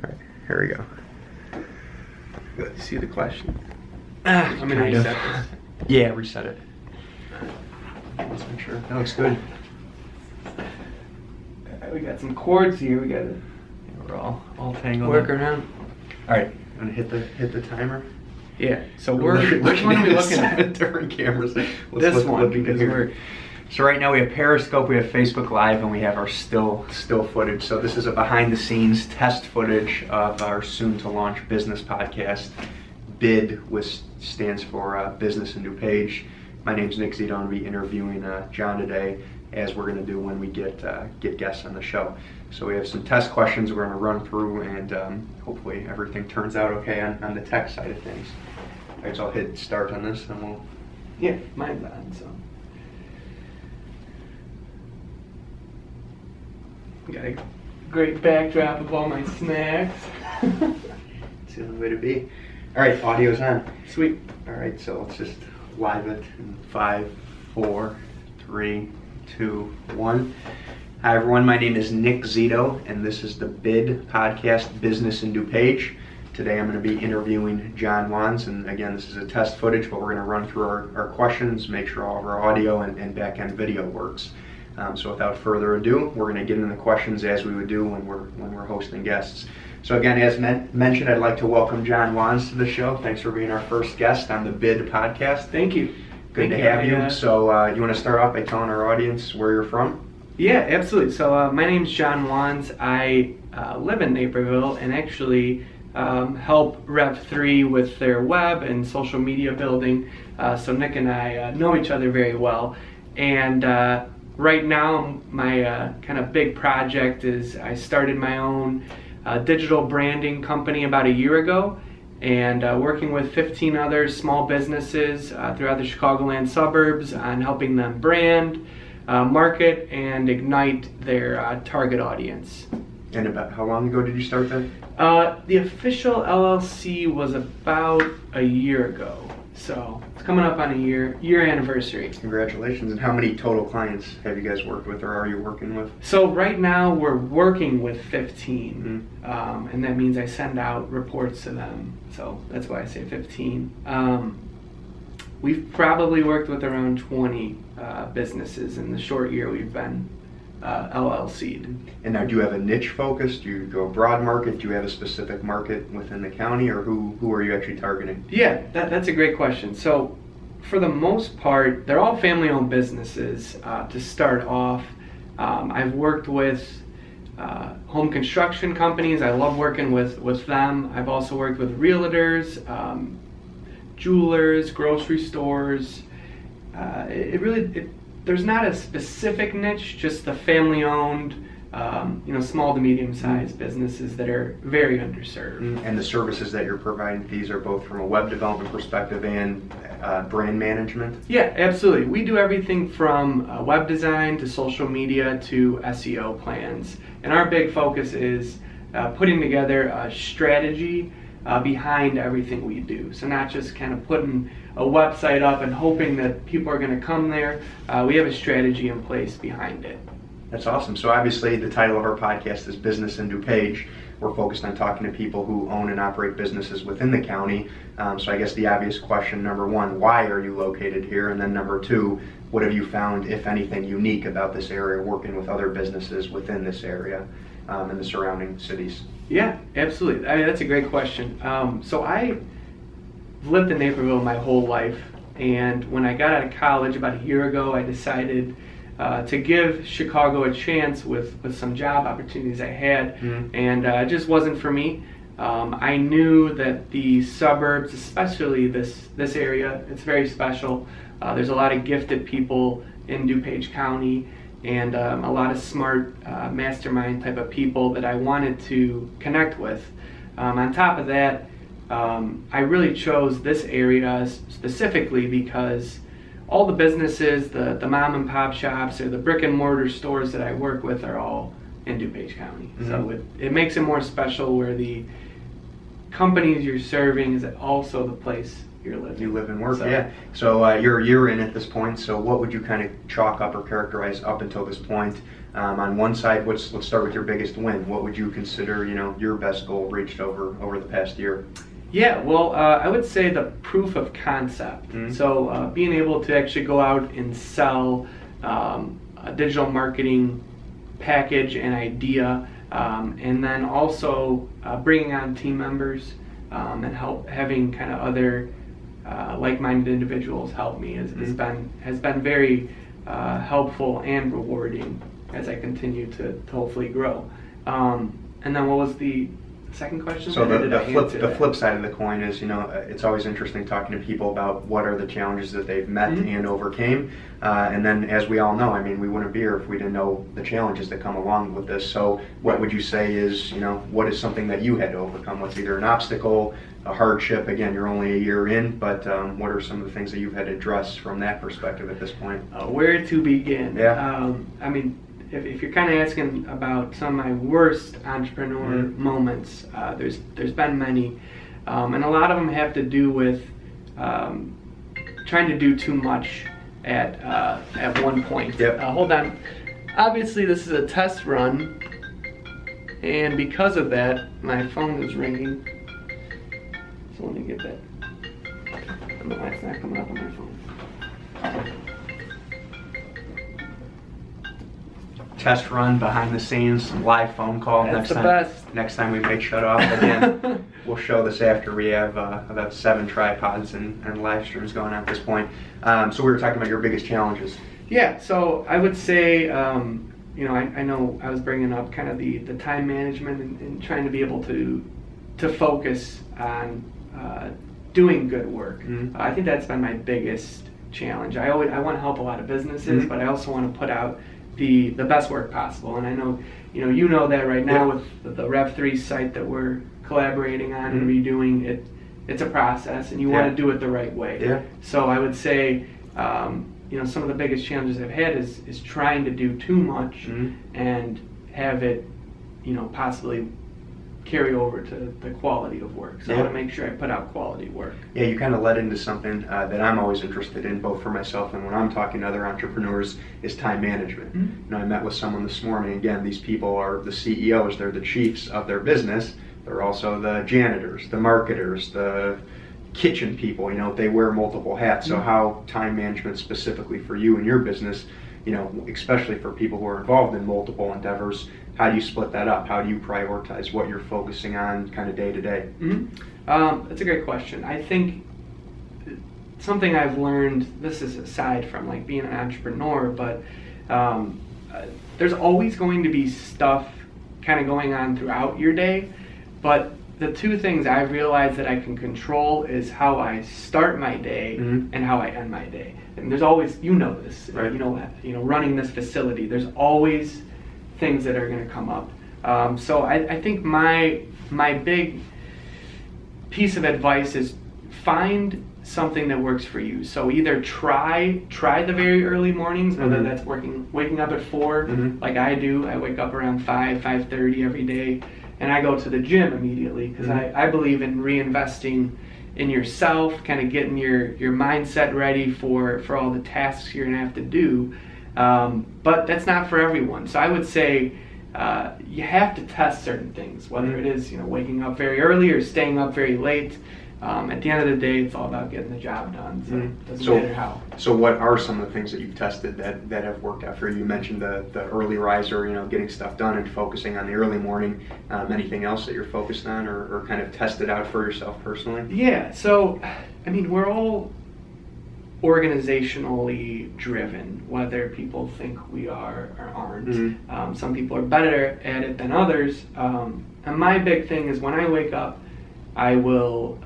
Alright, here we go. Good. See the question? I'm gonna reset this. Yeah, reset it. Let's make sure. That looks good. We got some cords here. We got to We're all tangled work up. around. Alright, I'm gonna hit the timer. Yeah. So which one are we looking at? 7 different cameras. This one, because we're. So right now we have Periscope, we have Facebook Live, and we have our still footage. So this is a behind the scenes test footage of our soon to launch business podcast, BID, which stands for Business and New Page. My name's Nic Zito. I'm going to be interviewing John today, as we're going to do when we get guests on the show. So we have some test questions we're going to run through, and hopefully everything turns out okay on the tech side of things. All right, so I'll hit start on this, and we'll. Yeah, mine's on. So. Got a great backdrop of all my snacks. It's the only way to be. All right, audio's on. Sweet. All right, so let's just live it in 5, 4, 3, 2, 1. Hi everyone, my name is Nic Zito, and this is the BID podcast, Business and New Page. Today I'm going to be interviewing John Wands, and again, this is a test footage, but we're going to run through our questions, make sure all of our audio and back-end video works. So without further ado, we're going to get into the questions as we would do when we're hosting guests. So again, as mentioned, I'd like to welcome John Wands to the show. Thanks for being our first guest on the BID podcast. Thank you. Good to have you. So you want to start off by telling our audience where you're from? Yeah, absolutely. So my name's John Wands. I live in Naperville and actually help Rev 3 with their web and social media building. So Nick and I know each other very well. And right now, my kind of big project is I started my own digital branding company about a year ago, and working with 15 other small businesses throughout the Chicagoland suburbs on helping them brand, market, and ignite their target audience. And about how long ago did you start that? The official LLC was about a year ago. So it's coming up on a year anniversary. Congratulations. And how many total clients have you guys worked with, or are you working with? So right now we're working with 15, and that means I send out reports to them. So that's why I say 15. We've probably worked with around 20 businesses in the short year we've been LLC'd. And now, do you have a niche focus? Do you go broad market? Do you have a specific market within the county, or who are you actually targeting? Yeah, that's a great question. So for the most part, they're all family-owned businesses to start off. I've worked with home construction companies. I love working with them. I've also worked with realtors, jewelers, grocery stores. There's not a specific niche, just the family-owned, small to medium-sized businesses that are very underserved. And the services that you're providing, these are both from a web development perspective and brand management? Yeah, absolutely. We do everything from web design to social media to SEO plans. And our big focus is putting together a strategy behind everything we do. So not just kind of putting a website up and hoping that people are going to come there. We have a strategy in place behind it. That's awesome. So obviously the title of our podcast is Business and New Page. We're focused on talking to people who own and operate businesses within the county. So I guess the obvious question, number one, why are you located here? And then number two, what have you found, if anything, unique about this area, working with other businesses within this area and the surrounding cities? Yeah, absolutely. I mean, that's a great question. So I lived in Naperville my whole life, and when I got out of college about a year ago, I decided to give Chicago a chance with some job opportunities I had, and it just wasn't for me. I knew that the suburbs, especially this area, it's very special. There's a lot of gifted people in DuPage County, and a lot of smart mastermind type of people that I wanted to connect with. On top of that, I really chose this area specifically because all the businesses, the mom and pop shops or the brick and mortar stores that I work with are all in DuPage County. So it makes it more special where the companies you're serving is also the place you're living. You live and work, yeah. So you're a year in at this point, so what would you kind of chalk up or characterize up until this point On one side, let's start with your biggest win. What would you consider, your best goal reached over the past year? Yeah, well, I would say the proof of concept. So being able to actually go out and sell a digital marketing package and idea, and then also bringing on team members and having kind of other like-minded individuals help me has been very helpful and rewarding as I continue to hopefully grow. And then what was the second question? So the flip side of the coin is, it's always interesting talking to people about what are the challenges that they've met and overcame. And then, as we all know, we wouldn't be here if we didn't know the challenges that come along with this. So what would you say is, what is something that you had to overcome? What's either an obstacle, a hardship? Again, you're only a year in, but what are some of the things that you've had to address from that perspective at this point? Where to begin? Yeah. If you're kind of asking about some of my worst entrepreneur moments, there's been many, and a lot of them have to do with trying to do too much at one point. Yep. Hold on. Obviously, this is a test run, and because of that, my phone is ringing. So let me get that. I don't know why it's not coming up on my phone. Test run, behind the scenes, live phone call. That's Next time we make shut off again. We'll show this after we have about 7 tripods and live streams going on at this point. So we were talking about your biggest challenges. Yeah, so I would say, I know I was bringing up kind of the time management and trying to be able to focus on doing good work. I think that's been my biggest challenge. I want to help a lot of businesses, but I also want to put out the best work possible. And I know, you know that right now with the Rev3 site that we're collaborating on and redoing it. It's a process, and you want to do it the right way. Yeah. So I would say, some of the biggest challenges I've had is trying to do too much and have it, possibly carry over to the quality of work. So I want to make sure I put out quality work. Yeah, you kind of led into something that I'm always interested in, both for myself and when I'm talking to other entrepreneurs, is time management. I met with someone this morning. Again, these people are the CEOs. They're the chiefs of their business. They're also the janitors, the marketers, the kitchen people. They wear multiple hats. So how time management specifically for you and your business, especially for people who are involved in multiple endeavors, how do you split that up? How do you prioritize what you're focusing on kind of day to day? That's a great question. I think something I've learned, this is aside from like being an entrepreneur, but there's always going to be stuff kind of going on throughout your day. But the two things I've realized that I can control is how I start my day and how I end my day. And there's always, this, right. Running this facility, there's always things that are going to come up. So I think my big piece of advice is find something that works for you. So either try the very early mornings, whether that's waking up at 4 like I do. I wake up around 5:30 every day, and I go to the gym immediately because I believe in reinvesting in yourself, kind of getting your mindset ready for all the tasks you're going to have to do. But that's not for everyone. So I would say you have to test certain things, whether it is waking up very early or staying up very late. At the end of the day, it's all about getting the job done. So it doesn't matter how. So what are some of the things that you've tested that have worked out for you? You mentioned the early riser, getting stuff done and focusing on the early morning. Anything else that you're focused on or kind of tested out for yourself personally? Yeah. So, we're all organizationally driven, whether people think we are or aren't. Some people are better at it than others. And my big thing is when I wake up, I will,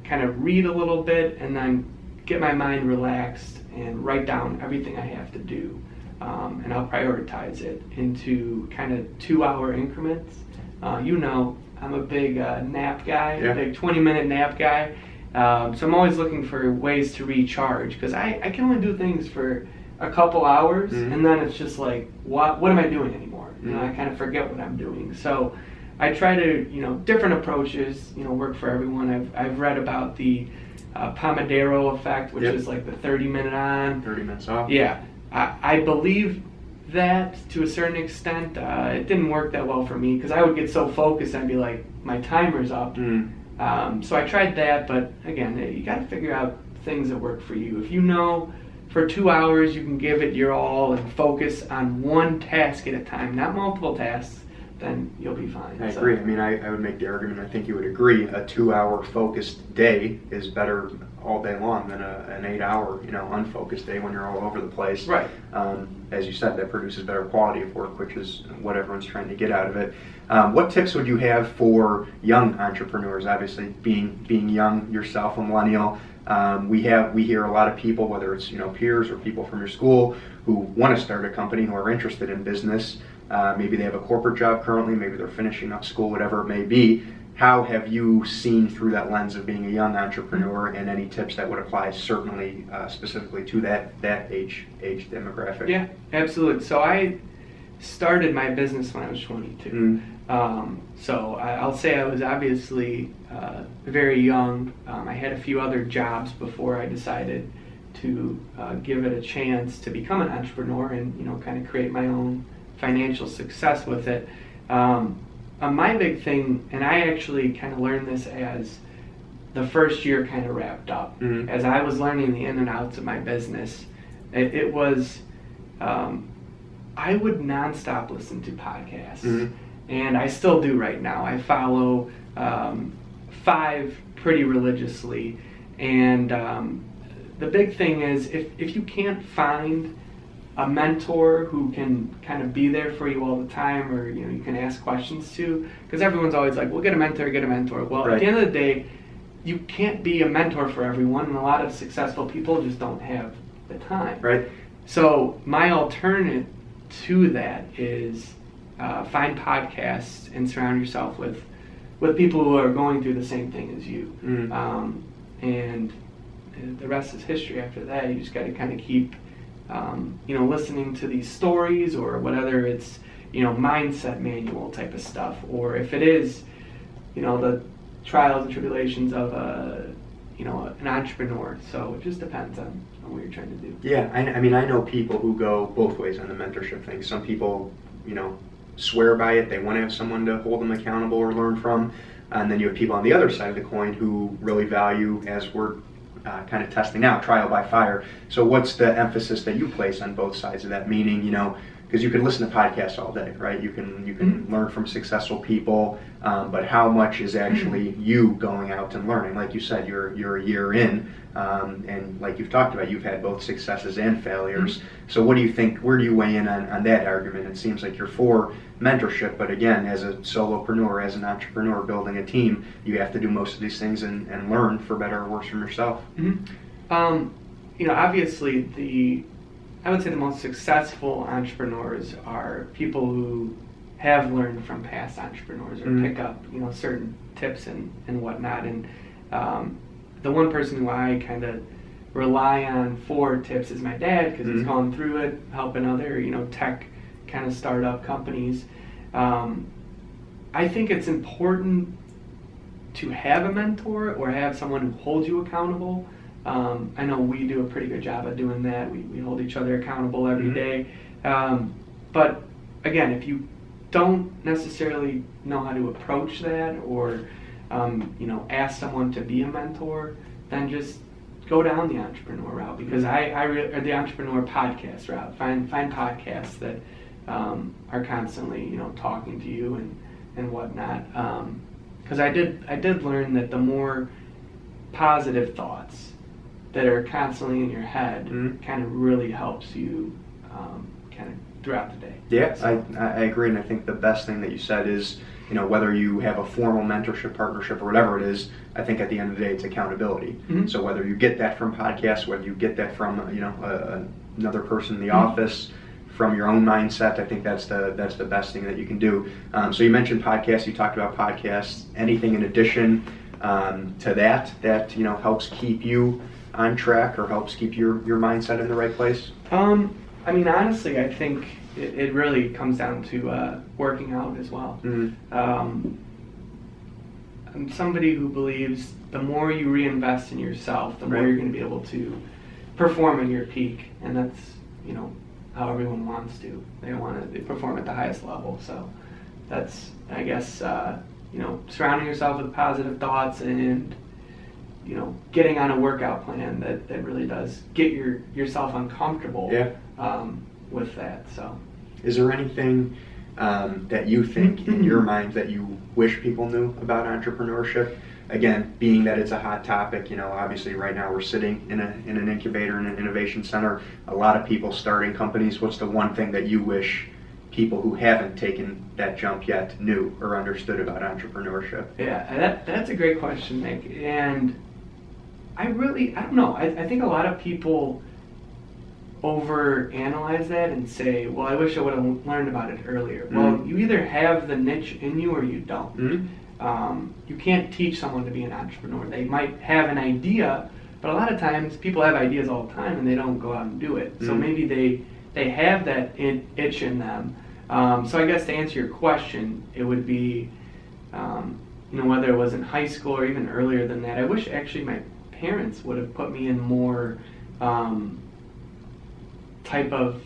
kind of read a little bit and then get my mind relaxed and write down everything I have to do. And I'll prioritize it into kind of 2-hour increments. I'm a big nap guy, a big 20-minute nap guy. So I'm always looking for ways to recharge because I can only do things for a couple hours and then it's just like, what am I doing anymore? I kind of forget what I'm doing. So I try to, different approaches, work for everyone. I've read about the Pomodoro effect, which is like the 30-minute on, 30 minutes off. Yeah, I believe that to a certain extent. It didn't work that well for me because I would get so focused, I'd be like, my timer's up. So I tried that, but again, you got to figure out things that work for you. If you know for 2 hours you can give it your all and focus on one task at a time, not multiple tasks, then you'll be fine. I agree. I mean, I would make the argument, I think you would agree, a 2-hour focused day is better all day long than an 8-hour, unfocused day when you're all over the place. Right. As you said, that produces better quality of work, which is what everyone's trying to get out of it. What tips would you have for young entrepreneurs? Obviously, being young yourself, a millennial, we hear a lot of people, whether it's peers or people from your school, who want to start a company, who are interested in business. Maybe they have a corporate job currently, maybe they're finishing up school, whatever it may be. How have you seen through that lens of being a young entrepreneur, and any tips that would apply certainly specifically to that age demographic? Yeah, absolutely. So I started my business when I was 22. So I'll say I was obviously very young. I had a few other jobs before I decided to give it a chance to become an entrepreneur and kind of create my own financial success with it. My big thing, and I actually kind of learned this as the first year kind of wrapped up, as I was learning the in and outs of my business, it was, I would nonstop listen to podcasts, and I still do right now. I follow 5 pretty religiously, and the big thing is if you can't find a mentor who can kind of be there for you all the time, or you can ask questions to, because everyone's always like, well, get a mentor. Well, right. At the end of the day, you can't be a mentor for everyone, and a lot of successful people just don't have the time. Right. So my alternative to that is find podcasts and surround yourself with people who are going through the same thing as you. And the rest is history after that. You just got to kind of keep listening to these stories, or whether it's, mindset manual type of stuff, or if it is, the trials and tribulations of an entrepreneur. So it just depends on what you're trying to do. Yeah, I mean, I know people who go both ways on the mentorship thing. Some people, swear by it. They want to have someone to hold them accountable or learn from. And then you have people on the other side of the coin who really value, as we're kind of testing out, trial by fire. So what's the emphasis that you place on both sides of that? Meaning, because you can listen to podcasts all day, right? You can learn from successful people, but how much is actually you going out and learning? Like you said, you're a year in, and like you've talked about, you've had both successes and failures. So what do you think? Where do you weigh in on that argument? It seems like you're for mentorship, but again, as a solopreneur, as an entrepreneur building a team, you have to do most of these things and learn, for better or worse, from yourself. Obviously I would say the most successful entrepreneurs are people who have learned from past entrepreneurs, or pick up, certain tips and whatnot. And the one person who I kind of rely on for tips is my dad, because he's gone through it, helping other, tech kind of startup companies. I think it's important to have a mentor or have someone who holds you accountable. I know we do a pretty good job of doing that. We hold each other accountable every day. But again, if you don't necessarily know how to approach that, or ask someone to be a mentor, then just go down the entrepreneur route, because or the entrepreneur podcast route. Find podcasts that are constantly talking to you and whatnot. Because I did learn that the more positive thoughts that are constantly in your head kind of really helps you kind of throughout the day. Yeah, so. I agree, and I think the best thing that you said is, whether you have a formal mentorship, partnership, or whatever it is, I think at the end of the day it's accountability. So whether you get that from podcasts, whether you get that from another person in the office, from your own mindset, I think that's the best thing that you can do. So you mentioned podcasts, you talked about podcasts. Anything in addition to that helps keep you on track, or helps keep your mindset in the right place? I mean, honestly, I think it really comes down to working out as well. I'm somebody who believes the more you reinvest in yourself, the more you're going to be able to perform at your peak, and that's how everyone wants to. They perform at the highest level. So that's, I guess, surrounding yourself with positive thoughts and, getting on a workout plan that really does get yourself uncomfortable with that. So, is there anything that you think in your mind that you wish people knew about entrepreneurship? Again, being that it's a hot topic, obviously right now we're sitting in an incubator, in an innovation center, a lot of people starting companies. What's the one thing that you wish people who haven't taken that jump yet knew or understood about entrepreneurship? Yeah, that's a great question, Nick. And I don't know. I think a lot of people overanalyze that and say, well, I wish I would have learned about it earlier. Mm-hmm. Well, you either have the niche in you or you don't. Mm-hmm. You can't teach someone to be an entrepreneur. They might have an idea, but a lot of times people have ideas all the time and they don't go out and do it. Mm-hmm. So maybe they have that itch in them. So I guess to answer your question, it would be, whether it was in high school or even earlier than that, I wish actually my parents would have put me in more type of,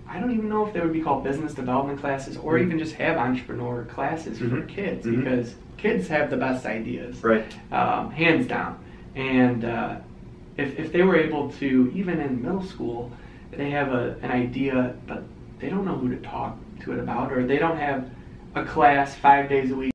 I don't even know if they would be called business development classes or even just have entrepreneur classes for kids, because kids have the best ideas, right? Hands down. And if they were able to, even in middle school, they have an idea, but they don't know who to talk to it about, or they don't have a class 5 days a week